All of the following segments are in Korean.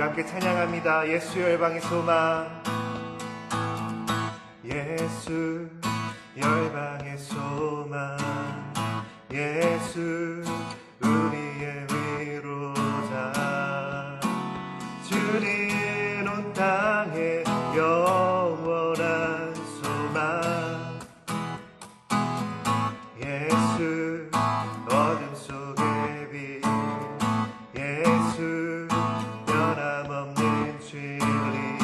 함께 찬양합니다. 예수 열방의 소망. 예수 열방의 소망. 예수 우리의 위로자. 주는 온 땅에 영원한 소망. 예수 어둠 속의 빛. 예수 변함없는 진리.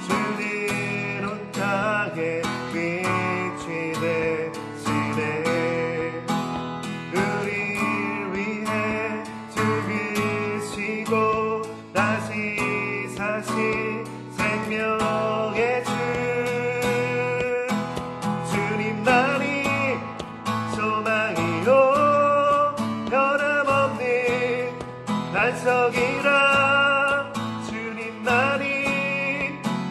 주는 온 땅에 빛이 되시네. 우릴 위해 죽으시고 다시 사신 생명의 주. 주님만이 소망이요 변함없는 반석이라. 주님만이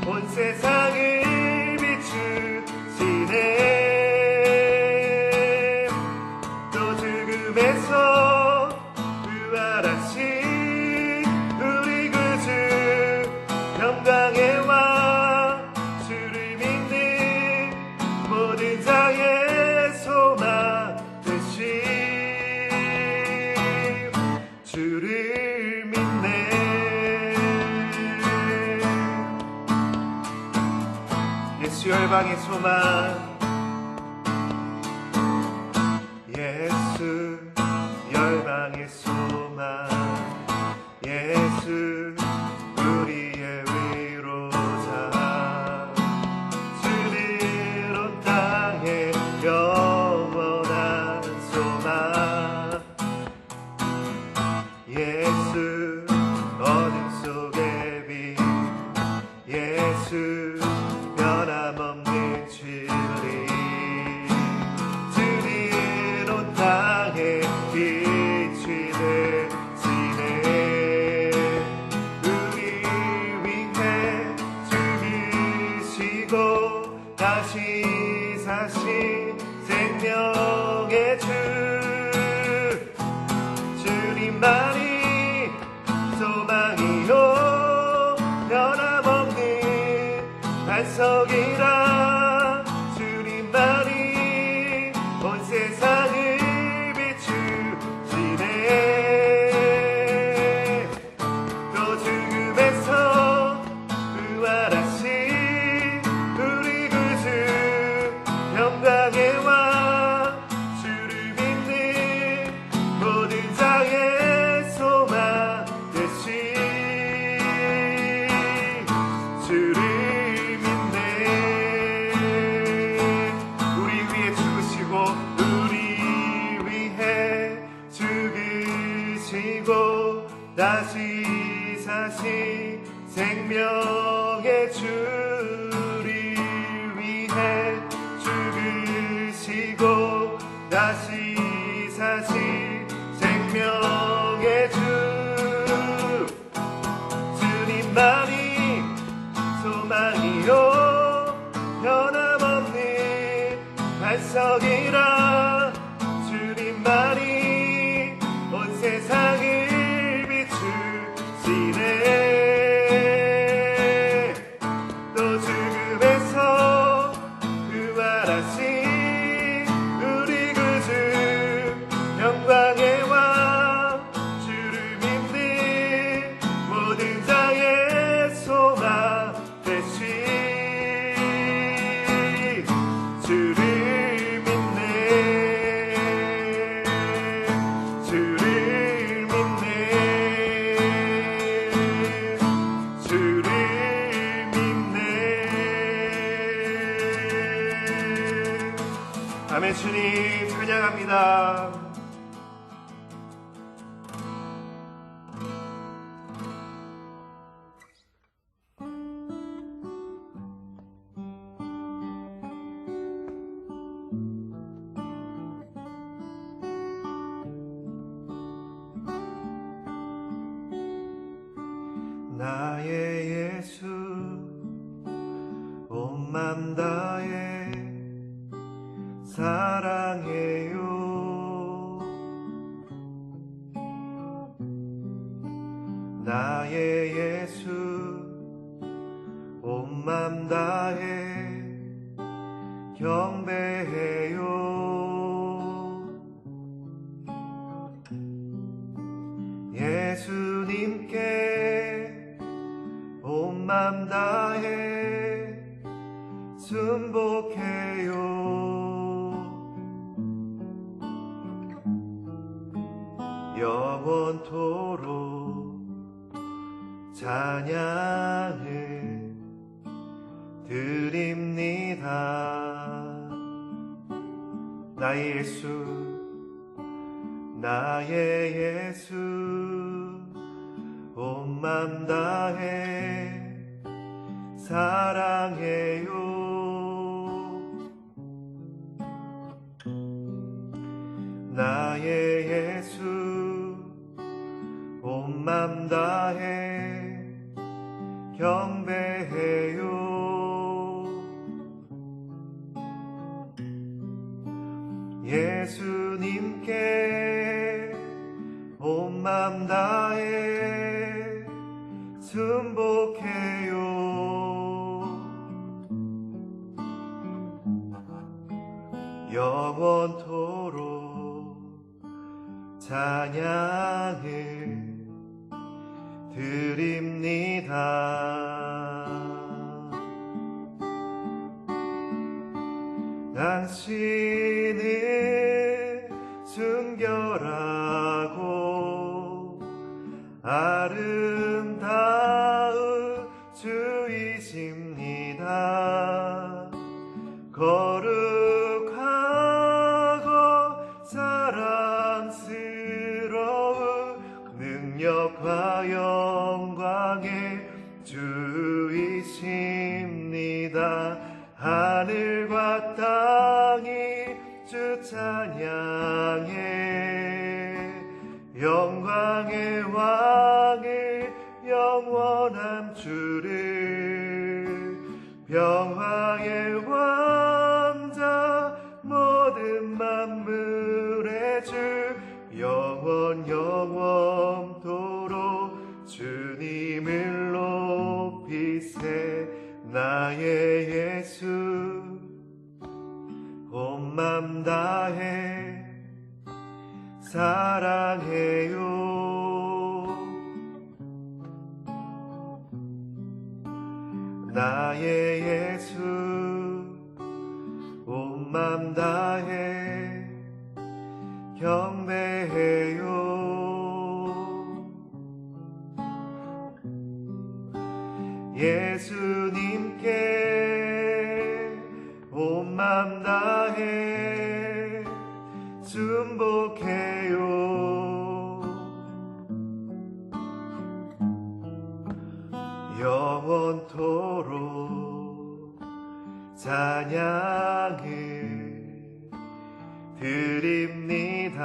온 세상을 비추시네. 또 죽음에서 부활하신 우리 구주 영광의 왕. 주를 믿는 모든 자의 소망 되신 주를 믿네. 예수 열방의 소망. 예수 열방의 소망. 예수 우리의 위로자. 주는 온 땅에 영원한 소망. 예수 어둠 속의 빛. 예수 변함없는 진리. 주는 온 땅에 빛이 되시네. 우리 위해 죽으시고 다시 사신 생명의 주. 주님만이 소망이요 변함없는 반석이라. 주님만이 온 세상을 비추시네. 또 죽음에서 부활하신 우리 구주 영광의 왕. 주를 믿는 모든 자의 소망 되신 주를 믿네. 우리 위해 죽으시고 우리 위해 죽으시고 다시 사신 생명의 주를 위해 죽으시고 다시 사신 생명의 주. 주님만이 소망이요 변함없는 반석이라. 주님만이 온 세상을 비추시네. 또 죽음에서 부활하신 우리 구주 영광의 왕. 주를 믿는 모든 자의 소망 되신 주를 믿네. 주를 믿네. 주를 믿네. 아멘. 주님 찬양합니다. 나의 예수 온 맘 다해 사랑해요. 나의 예수 온 맘 다해 경배해요. 예수님께 온 맘 다해 순복해요. 영원토록 찬양을 드립니다. 나의 예수 나의 예수 온 맘 다해 사랑해요. 나의 예수 온 맘 다해 경배해요. 예수님께 온 맘 다해 순복해요. 영원토록 찬양을 드립니다. 당신은 순결하고 아름다운 주이십니다. 거룩하고 사랑스러운 능력과 영광의 주이십니다. 하늘과 땅이 주 찬양해 영광의 왕을 영원한 주를 평화의 왕자 모든 만물의 주 영원토록 주님을 높이세. 나의 예수 온 맘 다해 사랑해요. 나의 예수 온 맘 다해 경배해요. 예수님께 온 맘 다해 순복해요. 영원토록 찬양을 드립니다.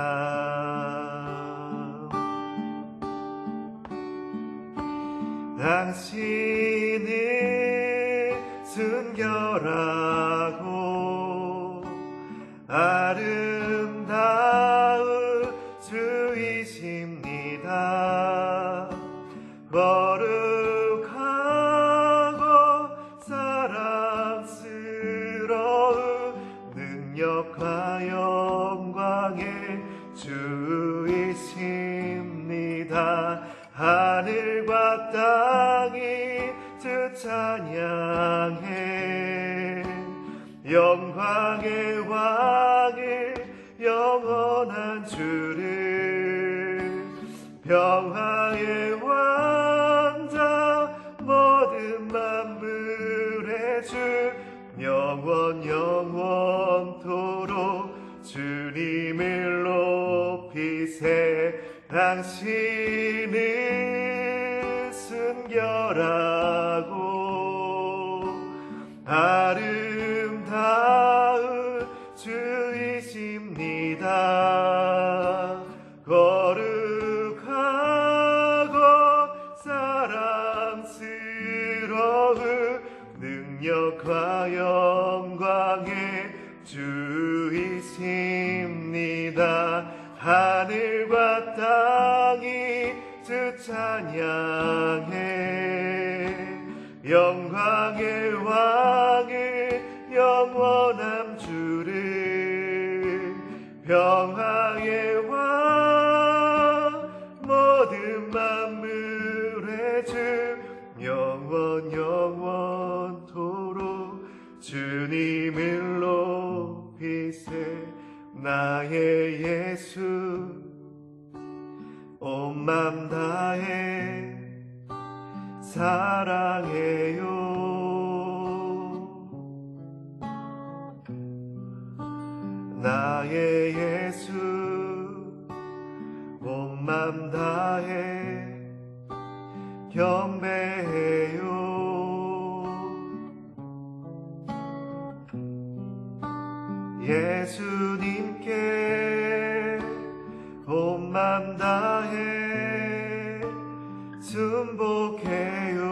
당신은 순결하고 아름다운 주이십니다. 거룩하고 사랑스러운 능력과 영광의 주이십니다. 하늘과 땅이 주 찬양해 영광의 왕을 영원한 주를 평화의 왕자 모든 만물의 주 영원토록 주님을 높이세. 당신은 순결하고 아름다운 주이십니다. 거룩하고 사랑스러운 능력과 영광의 주이십니다. 하늘과 땅이 주 찬양해 영광의 왕을 영원한 주를 평화의 왕 모든 만물의 주 영원토록 주님을 높이세 나의 예수 온 맘 다해 사랑해요 나의 예수 온 맘 다해 경배해요 예수님께 온 맘 다해 순복해요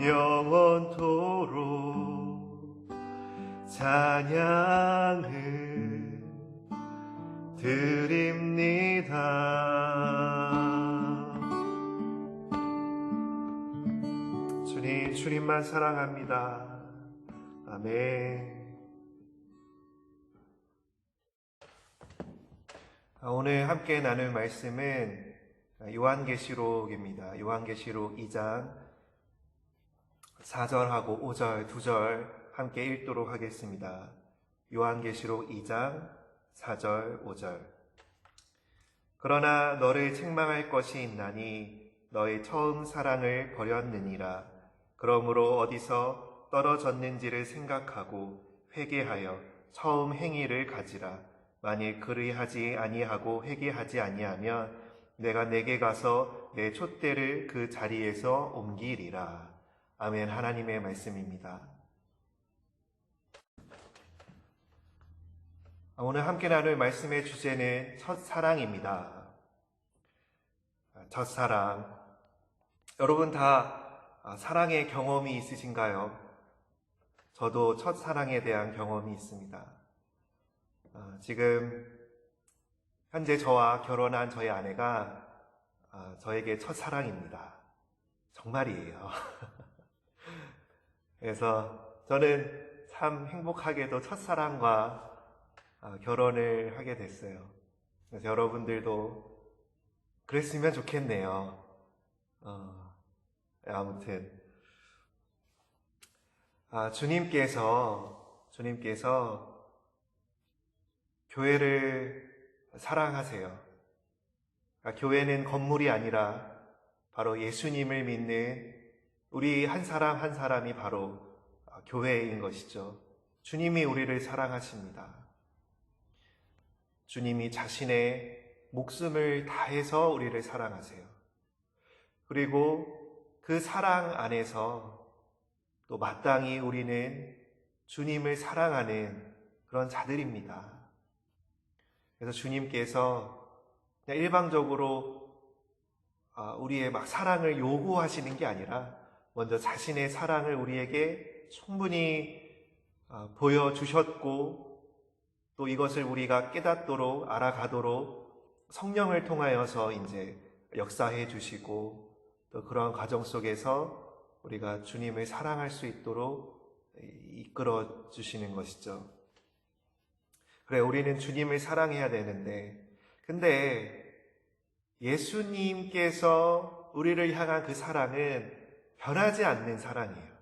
영원토록 찬양을 드립니다. 주님만 사랑합니다. 아멘. 오늘 함께 나눌 말씀은 요한계시록입니다. 요한계시록 2장 4절하고 5절, 2절 함께 읽도록 하겠습니다. 요한계시록 2장 4절, 5절. 그러나 너를 책망할 것이 있나니 너의 처음 사랑을 버렸느니라. 그러므로 어디서 떨어졌는지를 생각하고 회개하여 처음 행위를 가지라. 만일 그리하지 아니하고 회개하지 아니하면 내가 내게 가서 내 촛대를 그 자리에서 옮기리라. 아멘. 하나님의 말씀입니다. 오늘 함께 나눌 말씀의 주제는 첫사랑입니다. 첫사랑. 여러분 다 사랑의 경험이 있으신가요? 저도 첫사랑에 대한 경험이 있습니다. 지금 현재 저와 결혼한 저희 아내가 저에게 첫사랑입니다. 정말이에요. 그래서 저는 참 행복하게도 첫사랑과 결혼을 하게 됐어요. 그래서 여러분들도 그랬으면 좋겠네요. 아무튼 주님께서 교회를 사랑하세요. 교회는 건물이 아니라 바로 예수님을 믿는 우리 한 사람 한 사람이 바로 교회인 것이죠. 주님이 우리를 사랑하십니다. 주님이 자신의 목숨을 다해서 우리를 사랑하세요. 그리고 그 사랑 안에서 또 마땅히 우리는 주님을 사랑하는 그런 자들입니다. 그래서 주님께서 그냥 일방적으로 우리의 막 사랑을 요구하시는 게 아니라 먼저 자신의 사랑을 우리에게 충분히 보여주셨고 또 이것을 우리가 깨닫도록 알아가도록 성령을 통하여서 이제 역사해 주시고 또 그러한 과정 속에서 우리가 주님을 사랑할 수 있도록 이끌어 주시는 것이죠. 그래, 우리는 주님을 사랑해야 되는데, 근데 예수님께서 우리를 향한 그 사랑은 변하지 않는 사랑이에요.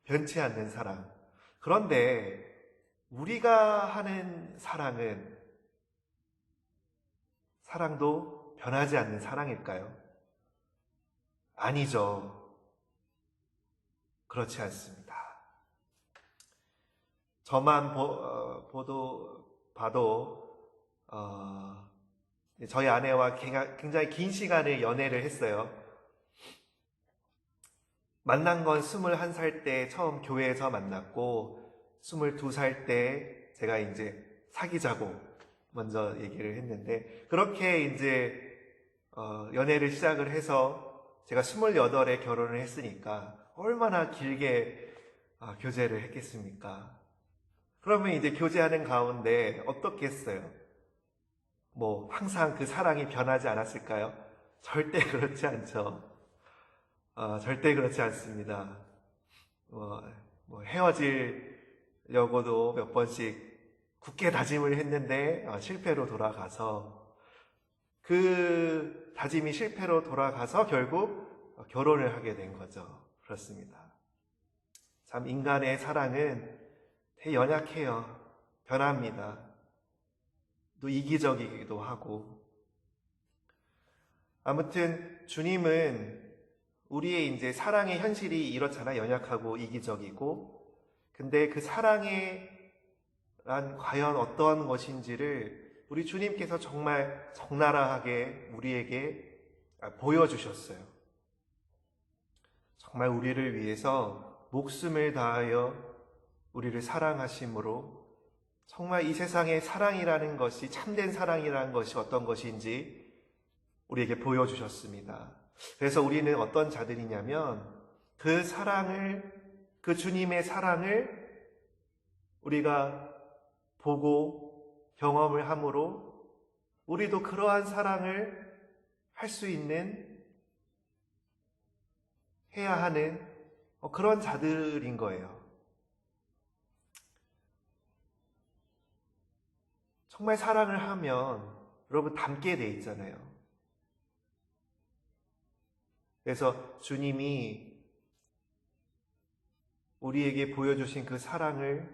변치 않는 사랑. 그런데 우리가 하는 사랑도 변하지 않는 사랑일까요? 아니죠. 그렇지 않습니다. 저만 봐도 저희 아내와 굉장히 긴 시간을 연애를 했어요. 만난 건 21살 때 처음 교회에서 만났고 22살 때 제가 이제 사귀자고 먼저 얘기를 했는데 그렇게 이제 연애를 시작을 해서 제가 28에 결혼을 했으니까 얼마나 길게 교제를 했겠습니까? 그러면 이제 교제하는 가운데 어떻겠어요? 뭐 항상 그 사랑이 변하지 않았을까요? 절대 그렇지 않죠. 절대 그렇지 않습니다. 헤어지려고도 몇 번씩 굳게 다짐을 했는데 실패로 돌아가서 그 다짐이 실패로 돌아가서 결국 결혼을 하게 된 거죠. 그렇습니다. 참 인간의 사랑은 되게 연약해요. 변합니다. 또 이기적이기도 하고. 아무튼 주님은 우리의 이제 사랑의 현실이 이렇잖아. 연약하고 이기적이고. 근데 그 사랑의 란 과연 어떠한 것인지를 우리 주님께서 정말 적나라하게 우리에게 보여주셨어요. 정말 우리를 위해서 목숨을 다하여 우리를 사랑하심으로 정말 이 세상의 사랑이라는 것이, 참된 사랑이라는 것이 어떤 것인지 우리에게 보여주셨습니다. 그래서 우리는 어떤 자들이냐면 그 사랑을, 그 주님의 사랑을 우리가 보고 경험을 함으로 우리도 그러한 사랑을 할 수 있는, 해야 하는 그런 자들인 거예요. 정말 사랑을 하면 여러분 닮게 돼 있잖아요. 그래서 주님이 우리에게 보여주신 그 사랑을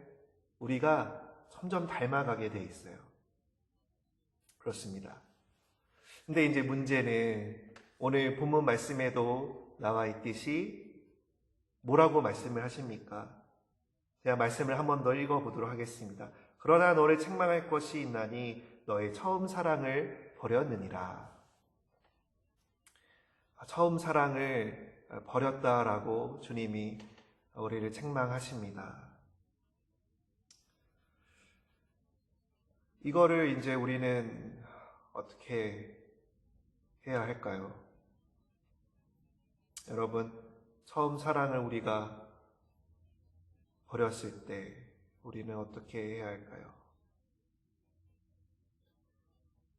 우리가 점점 닮아가게 돼 있어요. 그렇습니다. 근데 이제 문제는 오늘 본문 말씀에도 나와 있듯이 뭐라고 말씀을 하십니까? 제가 말씀을 한 번 더 읽어보도록 하겠습니다. 그러나 너를 책망할 것이 있나니 너의 처음 사랑을 버렸느니라. 처음 사랑을 버렸다라고 주님이 우리를 책망하십니다. 이거를 이제 우리는 어떻게 해야 할까요? 여러분, 처음 사랑을 우리가 버렸을 때 우리는 어떻게 해야 할까요?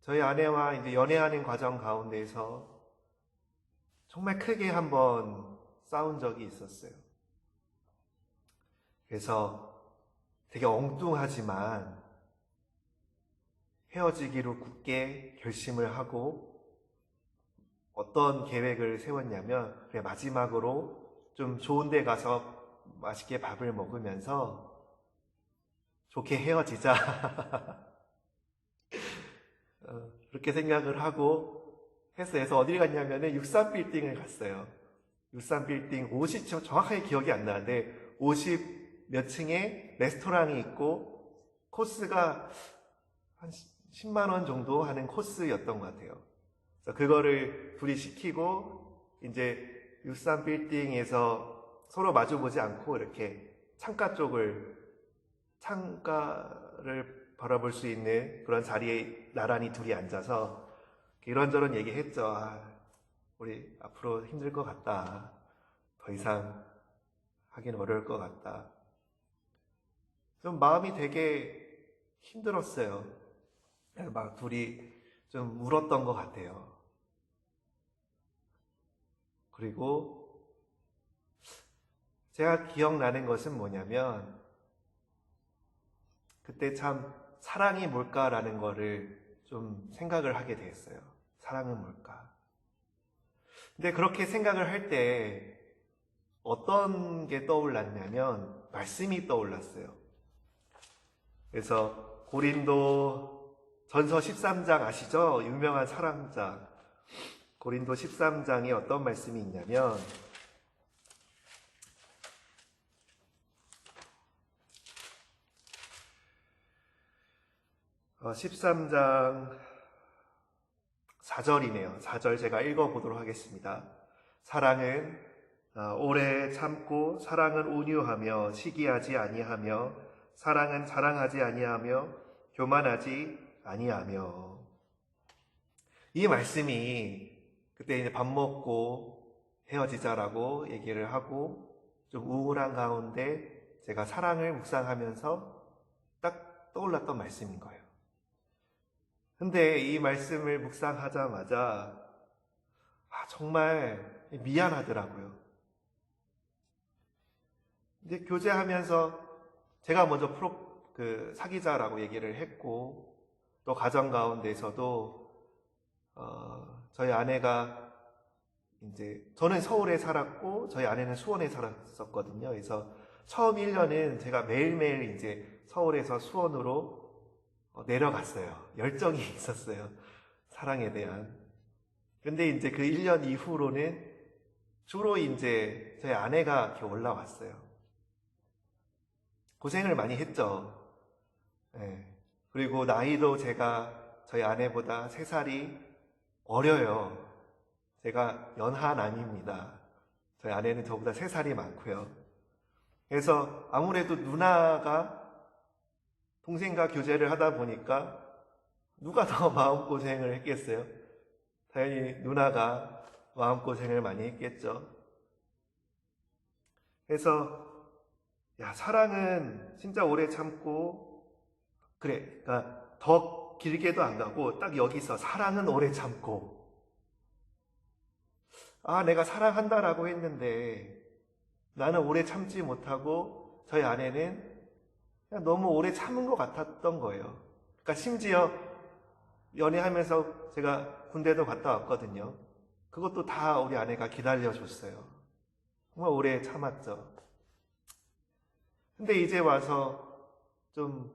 저희 아내와 이제 연애하는 과정 가운데서 정말 크게 한번 싸운 적이 있었어요. 그래서 되게 엉뚱하지만 헤어지기로 굳게 결심을 하고 어떤 계획을 세웠냐면, 그래, 마지막으로 좀 좋은 데 가서 맛있게 밥을 먹으면서 좋게 헤어지자. 그렇게 생각을 하고 했어요. 그래서 어디를 갔냐면은 63빌딩을 갔어요. 63빌딩 50층, 정확하게 기억이 안 나는데 50 몇 층에 레스토랑이 있고 코스가 한 10만 원 정도 하는 코스였던 것 같아요. 그래서 그거를 둘이 시키고 이제 63빌딩에서 서로 마주보지 않고 이렇게 창가를 바라볼 수 있는 그런 자리에 나란히 둘이 앉아서 이런저런 얘기했죠. 우리 앞으로 힘들 것 같다. 더 이상 하긴 어려울 것 같다. 좀 마음이 되게 힘들었어요. 막 둘이 좀 울었던 것 같아요. 그리고 제가 기억나는 것은 뭐냐면 그때 참 사랑이 뭘까라는 거를 좀 생각을 하게 됐어요. 사랑은 뭘까? 근데 그렇게 생각을 할 때 어떤 게 떠올랐냐면 말씀이 떠올랐어요. 그래서 고린도 전서 13장 아시죠? 유명한 사랑장. 고린도 13장에 어떤 말씀이 있냐면 13장 4절이네요. 4절 제가 읽어보도록 하겠습니다. 사랑은 오래 참고, 사랑은 온유하며 시기하지 아니하며, 사랑은 자랑하지 아니하며 교만하지 아니하며. 이 말씀이 그때 이제 밥 먹고 헤어지자라고 얘기를 하고 좀 우울한 가운데 제가 사랑을 묵상하면서 떠올랐던 말씀인 거예요. 근데 이 말씀을 묵상하자마자 정말 미안하더라고요. 근데 교제하면서 제가 먼저 사귀자라고 얘기를 했고, 또 가정 가운데서도 저희 아내가 이제 저는 서울에 살았고 저희 아내는 수원에 살았었거든요. 그래서 처음 1년은 제가 매일매일 이제 서울에서 수원으로 내려갔어요. 열정이 있었어요. 사랑에 대한. 근데 이제 그 1년 이후로는 주로 이제 저희 아내가 이렇게 올라왔어요. 고생을 많이 했죠. 네. 그리고 나이도 제가 저희 아내보다 3살이 어려요. 제가 연하 남입니다. 저희 아내는 저보다 3살이 많고요. 그래서 아무래도 누나가 동생과 교제를 하다 보니까 누가 더 마음고생을 했겠어요? 당연히 누나가 마음고생을 많이 했겠죠. 그래서 사랑은 진짜 오래 참고, 그러니까 더 길게도 안 가고 딱 여기서 사랑은 오래 참고, 내가 사랑한다라고 했는데 나는 오래 참지 못하고 저희 아내는 그냥 너무 오래 참은 것 같았던 거예요. 그러니까 심지어 연애하면서 제가 군대도 갔다 왔거든요. 그것도 다 우리 아내가 기다려줬어요. 정말 오래 참았죠. 근데 이제 와서 좀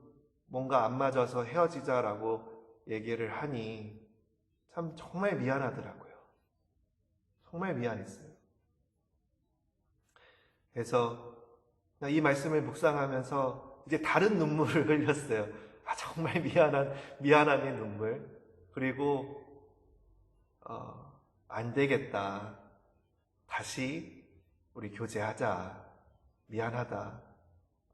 뭔가 안 맞아서 헤어지자라고 얘기를 하니 참 정말 미안하더라고요. 정말 미안했어요. 그래서 이 말씀을 묵상하면서 이제 다른 눈물을 흘렸어요. 정말 미안함의 눈물. 그리고 안 되겠다. 다시 우리 교제하자. 미안하다.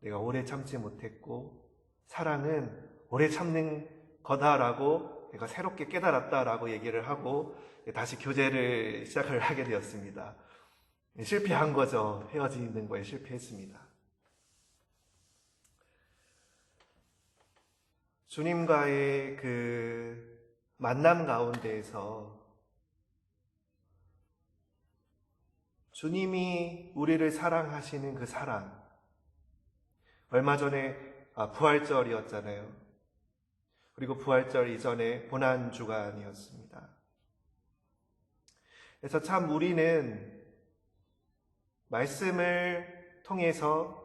내가 오래 참지 못했고 사랑은 오래 참는 거다라고 내가 새롭게 깨달았다라고 얘기를 하고 다시 교제를 시작을 하게 되었습니다. 실패한 거죠. 헤어지는 거에 실패했습니다. 주님과의 그 만남 가운데에서 주님이 우리를 사랑하시는 그 사랑, 얼마 전에 부활절이었잖아요. 그리고 부활절 이전에 고난주간이었습니다. 그래서 참 우리는 말씀을 통해서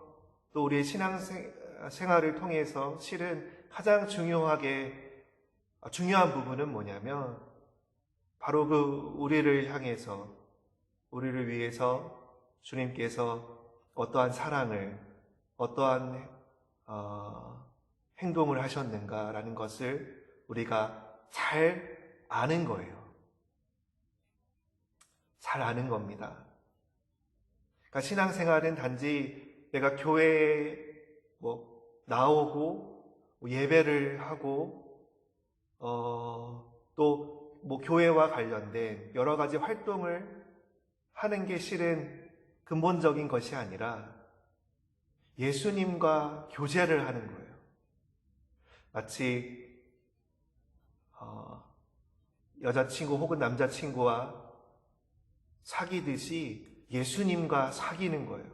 또 우리의 신앙생활을 통해서 실은 가장 중요한 부분은 뭐냐면 바로 그 우리를 향해서, 우리를 위해서 주님께서 어떠한 사랑을, 어떠한 행동을 하셨는가라는 것을 우리가 잘 아는 거예요. 잘 아는 겁니다. 그러니까 신앙생활은 단지 내가 교회에 나오고 예배를 하고 또 교회와 관련된 여러 가지 활동을 하는 게 실은 근본적인 것이 아니라 예수님과 교제를 하는 거예요. 마치 여자친구 혹은 남자친구와 사귀듯이 예수님과 사귀는 거예요.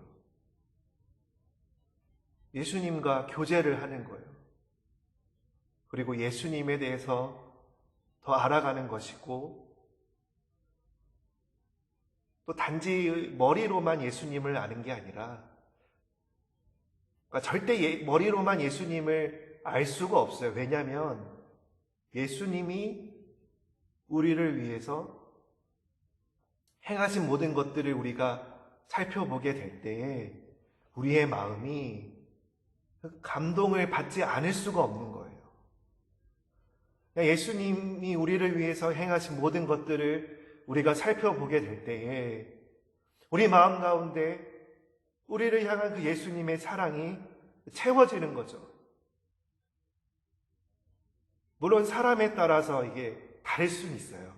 예수님과 교제를 하는 거예요. 그리고 예수님에 대해서 더 알아가는 것이고, 또 단지 머리로만 예수님을 아는 게 아니라, 그러니까 절대 머리로만 예수님을 알 수가 없어요. 왜냐하면 예수님이 우리를 위해서 행하신 모든 것들을 우리가 살펴보게 될 때에 우리의 마음이 감동을 받지 않을 수가 없는 거예요. 예수님이 우리를 위해서 행하신 모든 것들을 우리가 살펴보게 될 때에 우리 마음 가운데 우리를 향한 그 예수님의 사랑이 채워지는 거죠. 물론 사람에 따라서 이게 다를 수는 있어요.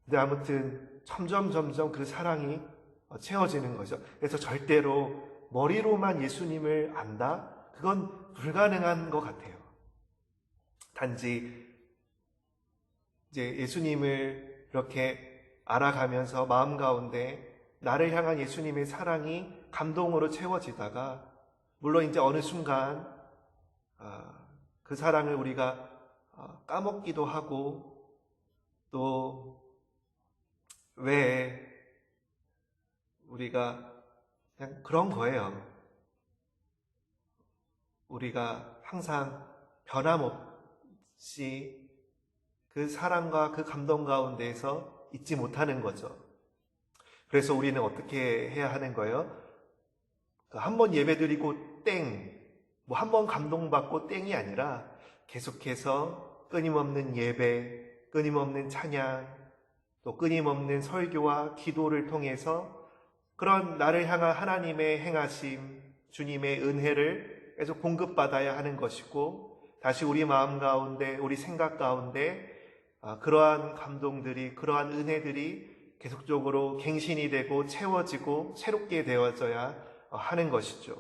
근데 아무튼 점점 그 사랑이 채워지는 거죠. 그래서 절대로 머리로만 예수님을 안다? 그건 불가능한 것 같아요. 단지 이제 예수님을 이렇게 알아가면서 마음 가운데 나를 향한 예수님의 사랑이 감동으로 채워지다가, 물론 이제 어느 순간 그 사랑을 우리가 까먹기도 하고, 또 왜 우리가 그냥 그런 거예요. 우리가 항상 변함없이 그 사랑과 그 감동 가운데에서 잊지 못하는 거죠. 그래서 우리는 어떻게 해야 하는 거예요? 한 번 예배드리고 땡, 뭐 한 번 감동받고 땡이 아니라 계속해서 끊임없는 예배, 끊임없는 찬양, 또 끊임없는 설교와 기도를 통해서 그런 나를 향한 하나님의 행하심, 주님의 은혜를 계속 공급받아야 하는 것이고, 다시 우리 마음 가운데, 우리 생각 가운데 그러한 감동들이, 그러한 은혜들이 계속적으로 갱신이 되고 채워지고 새롭게 되어져야 하는 것이죠.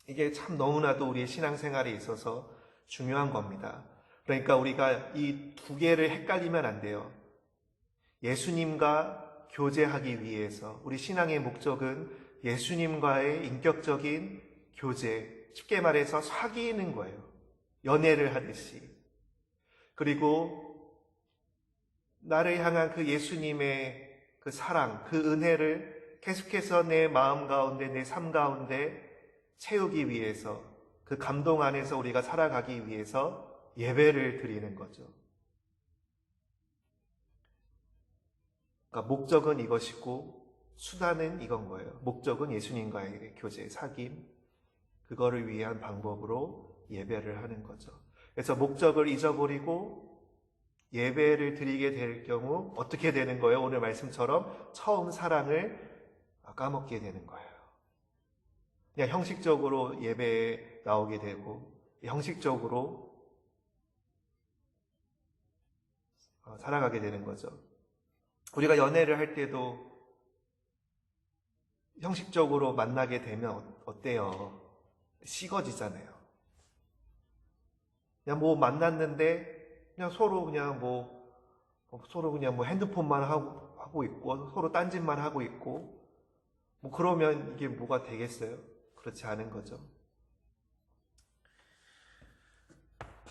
이게 참 너무나도 우리의 신앙생활에 있어서 중요한 겁니다. 그러니까 우리가 이 두 개를 헷갈리면 안 돼요. 예수님과 교제하기 위해서, 우리 신앙의 목적은 예수님과의 인격적인 교제, 쉽게 말해서 사귀는 거예요. 연애를 하듯이. 그리고 나를 향한 그 예수님의 그 사랑, 그 은혜를 계속해서 내 마음 가운데, 내 삶 가운데 채우기 위해서, 그 감동 안에서 우리가 살아가기 위해서 예배를 드리는 거죠. 그러니까 목적은 이것이고 수단은 이건 거예요. 목적은 예수님과의 교제, 사귐, 그거를 위한 방법으로 예배를 하는 거죠. 그래서 목적을 잊어버리고 예배를 드리게 될 경우 어떻게 되는 거예요? 오늘 말씀처럼 처음 사랑을 까먹게 되는 거예요. 그냥 형식적으로 예배에 나오게 되고, 형식적으로 살아가게 되는 거죠. 우리가 연애를 할 때도 형식적으로 만나게 되면 어때요? 식어지잖아요. 그냥 뭐 만났는데 그냥 서로 그냥 뭐 핸드폰만 하고 있고, 서로 딴짓만 하고 있고, 뭐 그러면 이게 뭐가 되겠어요? 그렇지 않은 거죠.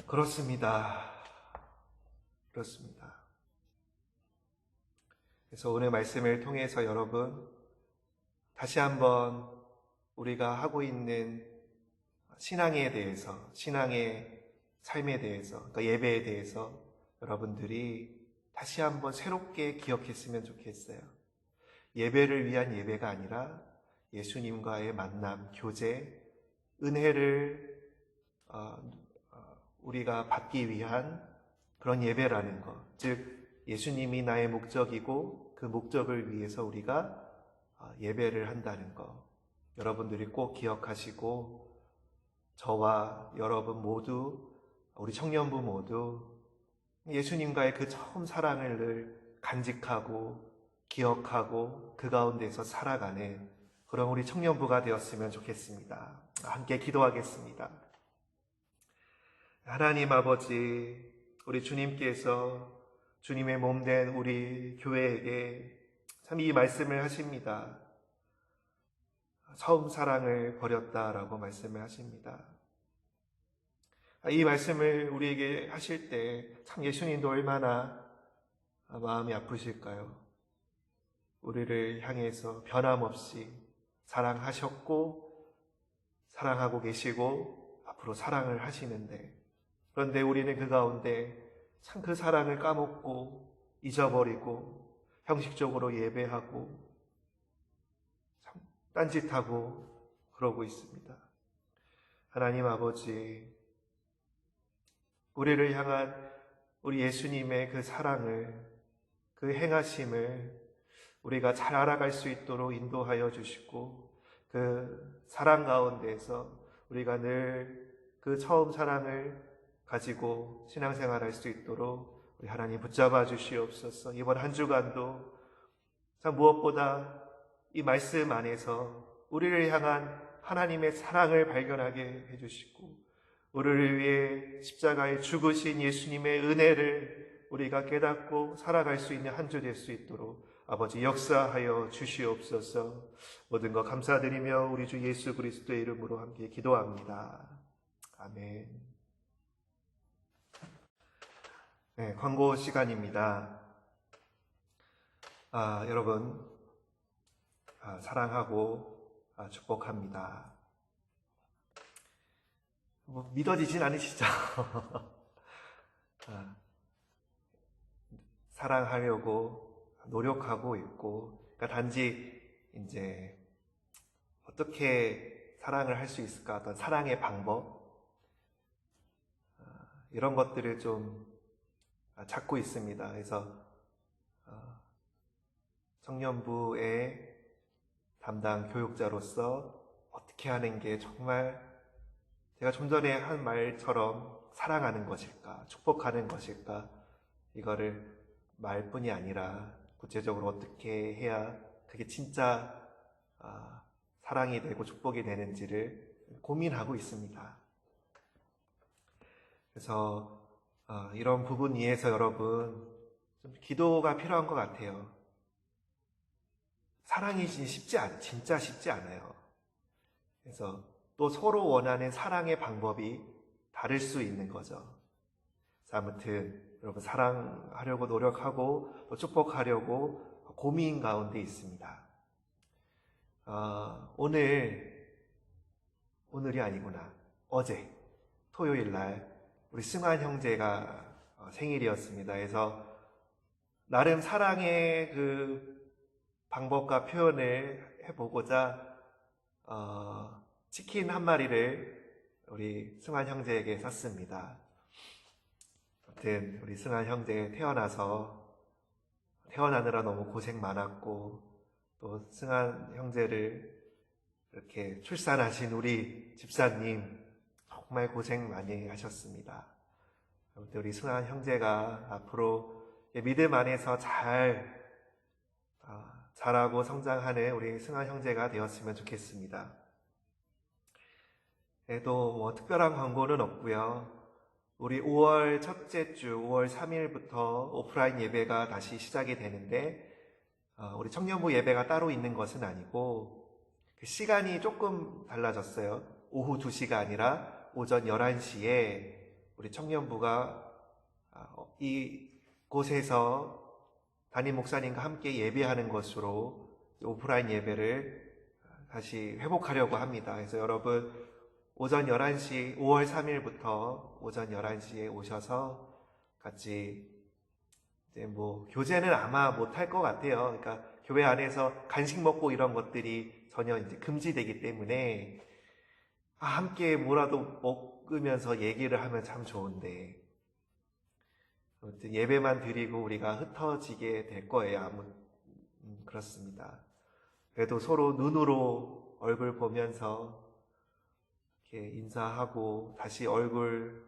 그렇습니다. 그래서 오늘 말씀을 통해서 여러분, 다시 한번 우리가 하고 있는 신앙에 대해서, 신앙의 삶에 대해서, 그러니까 예배에 대해서 여러분들이 다시 한번 새롭게 기억했으면 좋겠어요. 예배를 위한 예배가 아니라 예수님과의 만남, 교제, 은혜를 우리가 받기 위한 그런 예배라는 것. 즉 예수님이 나의 목적이고 그 목적을 위해서 우리가 예배를 한다는 것. 여러분들이 꼭 기억하시고, 저와 여러분 모두, 우리 청년부 모두 예수님과의 그 처음 사랑을 늘 간직하고 기억하고 그 가운데서 살아가는 그런 우리 청년부가 되었으면 좋겠습니다. 함께 기도하겠습니다. 하나님 아버지, 우리 주님께서 주님의 몸된 우리 교회에게 참 이 말씀을 하십니다. 처음 사랑을 버렸다라고 말씀을 하십니다. 이 말씀을 우리에게 하실 때 참 예수님도 얼마나 마음이 아프실까요? 우리를 향해서 변함없이 사랑하셨고 사랑하고 계시고 앞으로 사랑을 하시는데, 그런데 우리는 그 가운데 참 그 사랑을 까먹고 잊어버리고 형식적으로 예배하고 참 딴짓하고 그러고 있습니다. 하나님 아버지, 우리를 향한 우리 예수님의 그 사랑을, 그 행하심을 우리가 잘 알아갈 수 있도록 인도하여 주시고, 그 사랑 가운데서 우리가 늘 그 처음 사랑을 가지고 신앙생활할 수 있도록 우리 하나님 붙잡아 주시옵소서. 이번 한 주간도 참 무엇보다 이 말씀 안에서 우리를 향한 하나님의 사랑을 발견하게 해주시고 우리를 위해 십자가에 죽으신 예수님의 은혜를 우리가 깨닫고 살아갈 수 있는 한 주 될 수 있도록 아버지 역사하여 주시옵소서. 모든 것 감사드리며 우리 주 예수 그리스도의 이름으로 함께 기도합니다. 아멘. 네, 광고 시간입니다. 여러분 사랑하고 축복합니다. 믿어지진 않으시죠? 사랑하려고 노력하고 있고, 그러니까 단지 이제 어떻게 사랑을 할 수 있을까, 어떤 사랑의 방법 이런 것들을 좀 찾고 있습니다. 그래서 청년부의 담당 교육자로서 어떻게 하는 게 정말 제가 좀 전에 한 말처럼 사랑하는 것일까, 축복하는 것일까, 이거를 말뿐이 아니라 구체적으로 어떻게 해야 그게 진짜 사랑이 되고 축복이 되는지를 고민하고 있습니다. 그래서 이런 부분 위에서 여러분 좀 기도가 필요한 것 같아요. 사랑이 진짜 쉽지 않아요. 그래서 또 서로 원하는 사랑의 방법이 다를 수 있는 거죠. 아무튼 여러분 사랑하려고 노력하고 또 축복하려고 고민 가운데 있습니다. 오늘이 아니구나. 어제 토요일 날 우리 승환 형제가 생일이었습니다. 그래서 나름 사랑의 그 방법과 표현을 해보고자 치킨 한 마리를 우리 승환 형제에게 샀습니다. 아무튼 우리 승환 형제 태어나느라 너무 고생 많았고, 또 승환 형제를 이렇게 출산하신 우리 집사님 정말 고생 많이 하셨습니다. 아무튼 우리 승환 형제가 앞으로 믿음 안에서 자라고 성장하는 우리 승환 형제가 되었으면 좋겠습니다. 또 특별한 광고는 없고요. 우리 5월 첫째 주 5월 3일부터 오프라인 예배가 다시 시작이 되는데 우리 청년부 예배가 따로 있는 것은 아니고 그 시간이 조금 달라졌어요. 오후 2시가 아니라 오전 11시에 우리 청년부가 이곳에서 담임 목사님과 함께 예배하는 것으로 오프라인 예배를 다시 회복하려고 합니다. 그래서 여러분 오전 11시, 5월 3일부터 오전 11시에 오셔서 같이 이제 교제는 아마 못할 것 같아요. 그러니까 교회 안에서 간식 먹고 이런 것들이 전혀 이제 금지되기 때문에 함께 뭐라도 먹으면서 얘기를 하면 참 좋은데 아무튼 예배만 드리고 우리가 흩어지게 될 거예요. 그렇습니다. 그래도 서로 눈으로 얼굴 보면서 이렇게 인사하고 다시 얼굴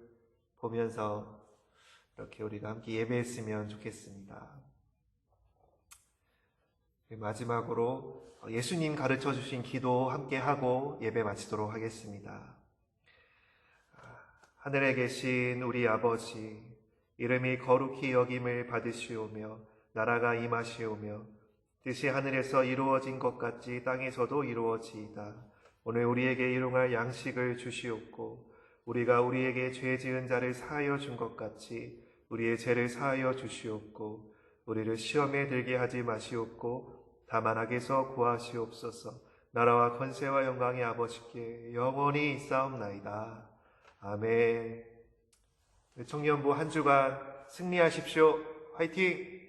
보면서 이렇게 우리가 함께 예배했으면 좋겠습니다. 마지막으로 예수님 가르쳐 주신 기도 함께 하고 예배 마치도록 하겠습니다. 하늘에 계신 우리 아버지, 이름이 거룩히 여김을 받으시오며 나라가 임하시오며 뜻이 하늘에서 이루어진 것 같이 땅에서도 이루어지이다. 오늘 우리에게 일용할 양식을 주시옵고 우리가 우리에게 죄 지은 자를 사하여 준 것 같이 우리의 죄를 사하여 주시옵고 우리를 시험에 들게 하지 마시옵고 다만 악에서 구하시옵소서. 나라와 권세와 영광의 아버지께 영원히 있사옵나이다. 아멘. 청년부 한 주간 승리하십시오. 화이팅!